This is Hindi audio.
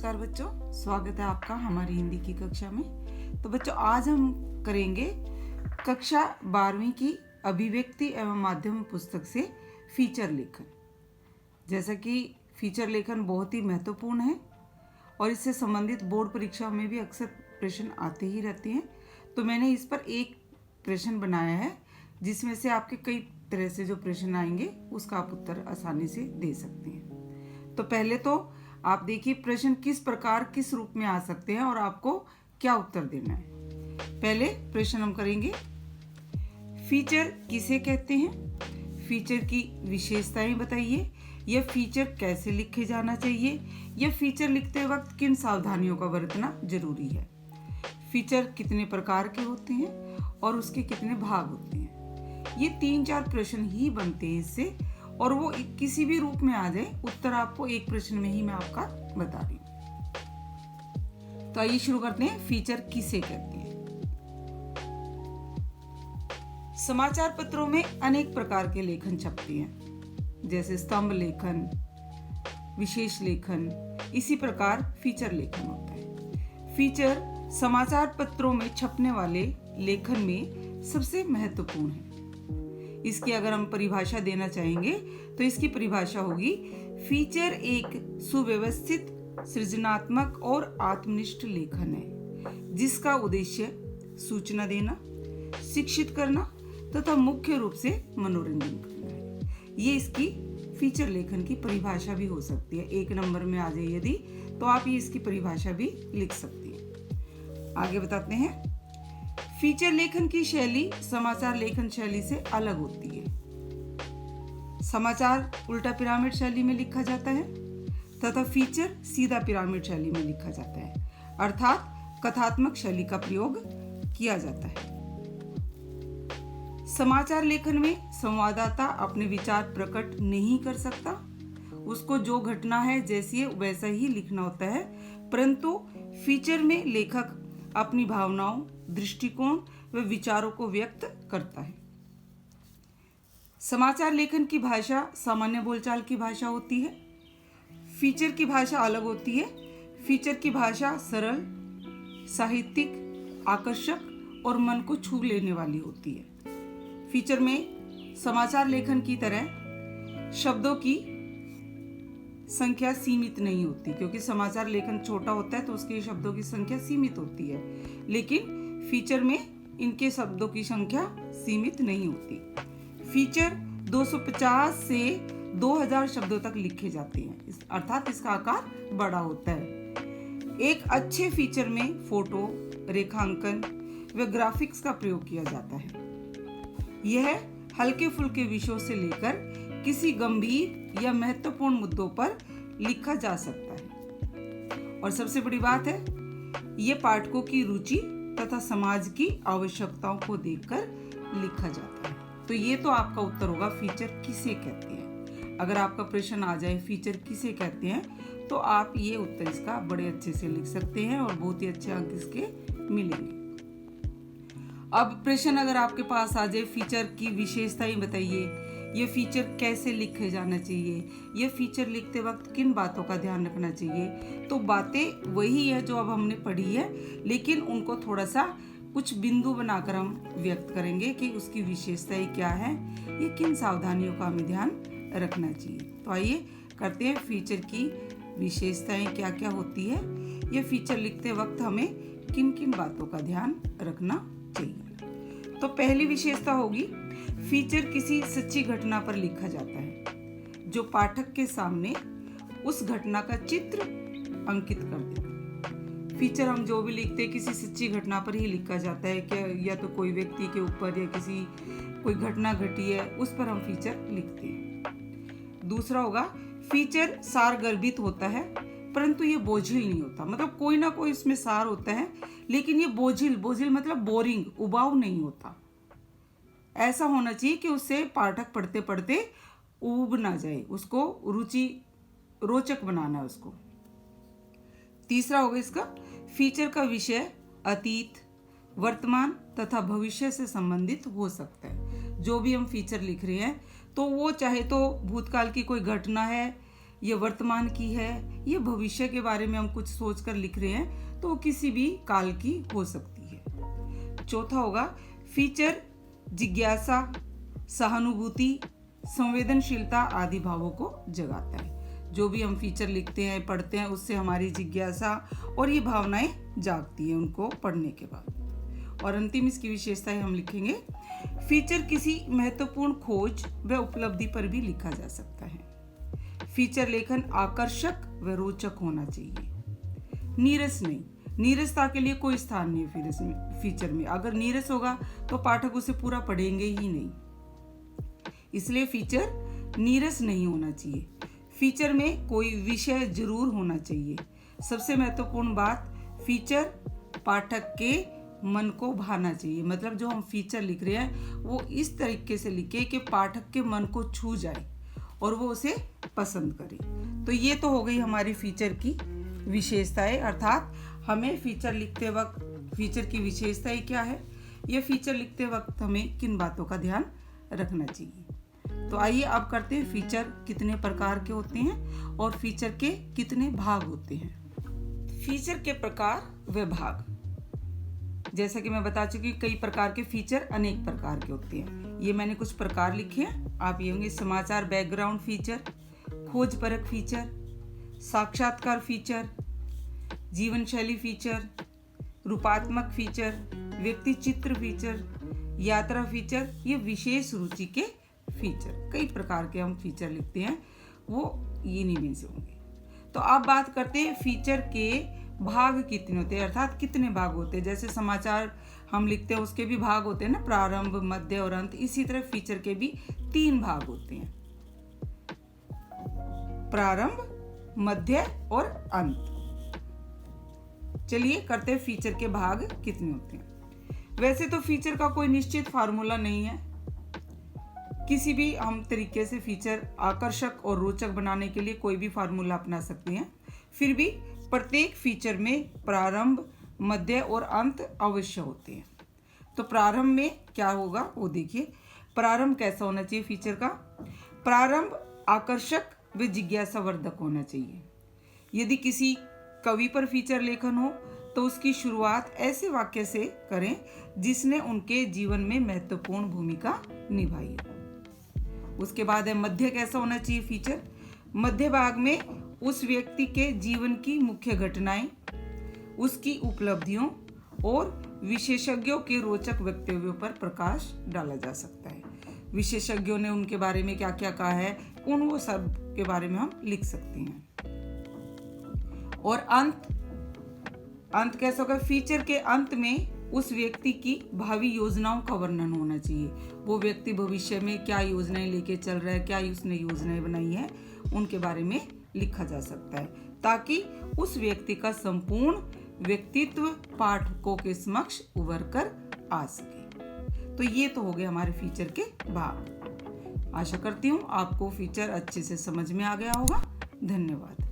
नमस्कार बच्चों, स्वागत है आपका हमारी हिंदी की कक्षा में। तो बच्चों, आज हम करेंगे कक्षा 12वीं की अभिव्यक्ति एवं माध्यम पुस्तक से फीचर लेखन। जैसा कि फीचर लेखन बहुत ही महत्वपूर्ण है और इससे संबंधित बोर्ड परीक्षाओं में भी अक्सर प्रश्न आते ही रहते हैं। तो मैंने इस पर एक प्रश्न बनाया है जिसमें से आपके कई तरह से जो प्रश्न आएंगे उसका आप उत्तर आसानी से दे सकते हैं। तो पहले तो आप देखिए प्रश्न किस प्रकार किस रूप में आ सकते हैं और आपको क्या उत्तर देना है। पहले प्रश्न हम करेंगे, फीचर किसे कहते हैं, फीचर की विशेषताएं बताइए, यह फीचर कैसे लिखे जाना चाहिए, यह फीचर लिखते वक्त किन सावधानियों का बरतना जरूरी है, फीचर कितने प्रकार के होते हैं और उसके कितने भाग होते हैं। ये 3-4 प्रश्न ही बनते हैं इससे, और वो किसी भी रूप में आ जाए, उत्तर आपको एक प्रश्न में ही मैं आपका बता रही हूँ। तो आइए शुरू करते हैं, फीचर किसे कहते हैं। समाचार पत्रों में अनेक प्रकार के लेखन छपते हैं, जैसे स्तंभ लेखन, विशेष लेखन। इसी प्रकार फीचर लेखन होता है। फीचर समाचार पत्रों में छपने वाले लेखन में सबसे महत्वपूर्ण है। इसकी अगर हम परिभाषा देना चाहेंगे तो इसकी परिभाषा होगी, फीचर एक सुव्यवस्थित, सृजनात्मक और आत्मनिष्ठ लेखन है जिसका उद्देश्य सूचना देना, शिक्षित करना तथा मुख्य रूप से मनोरंजन करना है। ये इसकी फीचर लेखन की परिभाषा भी हो सकती है। 1 नंबर में आ जाए यदि, तो आप ये इसकी परिभाषा भी लिख सकती हैं। आगे बताते हैं, फीचर लेखन की शैली समाचार लेखन शैली से अलग होती है। समाचार उल्टा पिरामिड शैली में लिखा जाता है तथा फीचर सीधा पिरामिड शैली में लिखा जाता है, अर्थात कथात्मक शैली का प्रयोग किया जाता है। समाचार लेखन में संवाददाता अपने विचार प्रकट नहीं कर सकता, उसको जो घटना है जैसी है वैसा ही लिखना होता है, परंतु फीचर में लेखक अपनी भावनाओं, दृष्टिकोण व विचारों को व्यक्त करता है। समाचार लेखन की भाषा सामान्य बोलचाल की भाषा होती है, फीचर की भाषा अलग होती है। फीचर की भाषा सरल, साहित्यिक, आकर्षक और मन को छू लेने वाली होती है। फीचर में समाचार लेखन की तरह शब्दों की संख्या सीमित नहीं होती, क्योंकि समाचार लेखन छोटा होता है तो उसके शब्दों की संख्या सीमित होती है, लेकिन फीचर में इनके शब्दों की संख्या सीमित नहीं होती। फीचर 250 से 2000 शब्दों तक लिखे जाते हैं, अर्थात इसका आकार बड़ा होता है। एक अच्छे फीचर में फोटो, रेखांकन व ग्राफिक्स का प्रयोग किया जाता है। यह हल्के फुल्के विषयों से लेकर किसी गंभीर या महत्वपूर्ण मुद्दों पर लिखा जा सकता है, और सबसे बड़ी बात है, यह पाठकों की रुचि तथा समाज की आवश्यकताओं को देखकर लिखा जाता है। तो ये तो आपका उत्तर होगा, फीचर किसे कहते हैं। अगर आपका प्रश्न आ जाए फीचर किसे कहते हैं, तो आप ये उत्तर इसका बड़े अच्छे से लिख सकते हैं और बहुत ही अच्छे अंक इसके मिलेंगे। अब प्रश्न अगर आपके पास आ जाए, फीचर की विशेषताएं बताइए, ये फीचर कैसे लिखे जाना चाहिए, ये फीचर लिखते वक्त किन बातों का ध्यान रखना चाहिए, तो बातें वही है जो अब हमने पढ़ी है, लेकिन उनको थोड़ा सा कुछ बिंदु बनाकर हम व्यक्त करेंगे कि उसकी विशेषताएं क्या है, ये किन सावधानियों का हमें ध्यान रखना चाहिए। तो आइए करते हैं, फीचर की विशेषताएं क्या क्या होती है, ये फीचर लिखते वक्त हमें किन किन बातों का ध्यान रखना चाहिए। तो पहली विशेषता होगी, फीचर किसी सच्ची घटना पर लिखा जाता है जो पाठक के सामने उस घटना का चित्र अंकित कर देता है। फीचर हम जो भी लिखते हैं किसी सच्ची घटना पर ही लिखा जाता है, क्या या तो कोई व्यक्ति के ऊपर या किसी कोई घटना घटी है उस पर हम फीचर लिखते हैं। दूसरा होगा, फीचर सारगर्भित होता है परंतु ये बोझिल नहीं होता, मतलब कोई ना कोई इसमें सार होता है, लेकिन ये बोझिल मतलब बोरिंग, उबाऊ नहीं होता। ऐसा होना चाहिए कि उससे पाठक पढ़ते पढ़ते ऊब ना जाए, उसको रोचक बनाना है उसको। तीसरा होगा इसका, फीचर का विषय अतीत, वर्तमान तथा भविष्य से संबंधित हो सकता है। जो भी हम फीचर लिख रहे हैं तो वो चाहे तो भूतकाल की कोई घटना है ये वर्तमान की है, ये भविष्य के बारे में हम कुछ सोचकर लिख रहे हैं तो किसी भी काल की हो सकती है। चौथा होगा फीचर जिज्ञासा, सहानुभूति, संवेदनशीलता आदि भावों को जगाता है। जो भी हम फीचर लिखते हैं, पढ़ते हैं, उससे हमारी जिज्ञासा और ये भावनाएं जागती हैं उनको पढ़ने के बाद। और अंतिम इसकी विशेषताएं हम लिखेंगे। फीचर किसी महत्वपूर्ण खोज व उपलब्धि पर भी लिखा जा सकता है। फीचर लेखन आकर्षक व रोचक होना चाहिए, नीरस नहीं। नीरसता के लिए कोई स्थान नहीं है फीचर में। अगर नीरस होगा तो पाठक उसे पूरा पढ़ेंगे ही नहीं, इसलिए फीचर नीरस नहीं होना चाहिए। फीचर में कोई विषय जरूर होना चाहिए। सबसे महत्वपूर्ण बात, फीचर पाठक के मन को भाना चाहिए। मतलब जो हम फीचर लिख रहे हैं वो इस तरीके से लिखे कि पाठक के मन को छू जाए और वो उसे पसंद करे। तो ये तो हो गई हमारी फीचर की विशेषताएं, अर्थात हमें फीचर लिखते वक्त फीचर की विशेषताएं क्या है, ये फीचर लिखते वक्त हमें किन बातों का ध्यान रखना चाहिए। तो आइए अब करते हैं फीचर कितने प्रकार के होते हैं और फीचर के कितने भाग होते हैं। फीचर के प्रकार व भाग, जैसा कि मैं बता चुकी, कई प्रकार के फीचर अनेक प्रकार के होते हैं। ये मैंने कुछ प्रकार लिखे हैं, आप ये होंगे समाचार बैकग्राउंड फीचर, खोजपरक फीचर, साक्षात्कार फीचर, जीवन शैली फीचर, रूपात्मक फीचर, व्यक्ति चित्र फीचर, यात्रा फीचर, ये विशेष रुचि के फीचर। कई प्रकार के हम फीचर लिखते हैं, वो इन्हीं में से होंगे। तो अब बात करते हैं फीचर के भाग कितने होते हैं, अर्थात कितने भाग होते हैं। जैसे समाचार हम लिखते हैं उसके भी भाग होते हैं ना, प्रारंभ, मध्य और अंत। इसी तरह फीचर के भी 3 भाग होते हैं, प्रारंभ, मध्य और अंत। चलिए करते हैं फीचर के भाग कितने होते हैं। वैसे तो फीचर का कोई निश्चित फार्मूला नहीं है, किसी भी हम तरीके से फीचर आकर्षक और रोचक बनाने के लिए कोई भी फार्मूला अपना सकते हैं। फिर भी प्रत्येक फीचर में प्रारंभ, मध्य और अंत अवश्य होते हैं। तो प्रारंभ में क्या होगा वो देखिए। प्रारंभ कैसा होना चाहिए फीचर का? प्रारंभ आकर्षक व जिज्ञासावर्धक होना चाहिए। यदि किसी कवि पर फीचर लेखन हो तो उसकी शुरुआत ऐसे वाक्य से करें जिसने उनके जीवन में महत्वपूर्ण भूमिका निभाई हो। उसके बाद है मध्य कैसा होना चाहिए फीचर? मध्य भाग में उस व्यक्ति के जीवन की मुख्य घटनाएं, उसकी उपलब्धियों और विशेषज्ञों के रोचक वक्तव्यों पर प्रकाश डाला जा सकता है। विशेषज्ञों ने उनके बारे में क्या क्या कहा है, उन वो सब के बारे में हम लिख सकते हैं। और अंत कैसा होगा? फीचर के अंत में उस व्यक्ति की भावी योजनाओं का वर्णन होना चाहिए। वो व्यक्ति भविष्य में क्या योजनाएं लेके चल रहा है, क्या उसने योजनाएं बनाई है, उनके बारे में लिखा जा सकता है, ताकि उस व्यक्ति का संपूर्ण व्यक्तित्व पाठकों के समक्ष उभर कर आ सके। तो ये तो हो गए हमारे फीचर के भाग। आशा करती हूँ आपको फीचर अच्छे से समझ में आ गया होगा। धन्यवाद।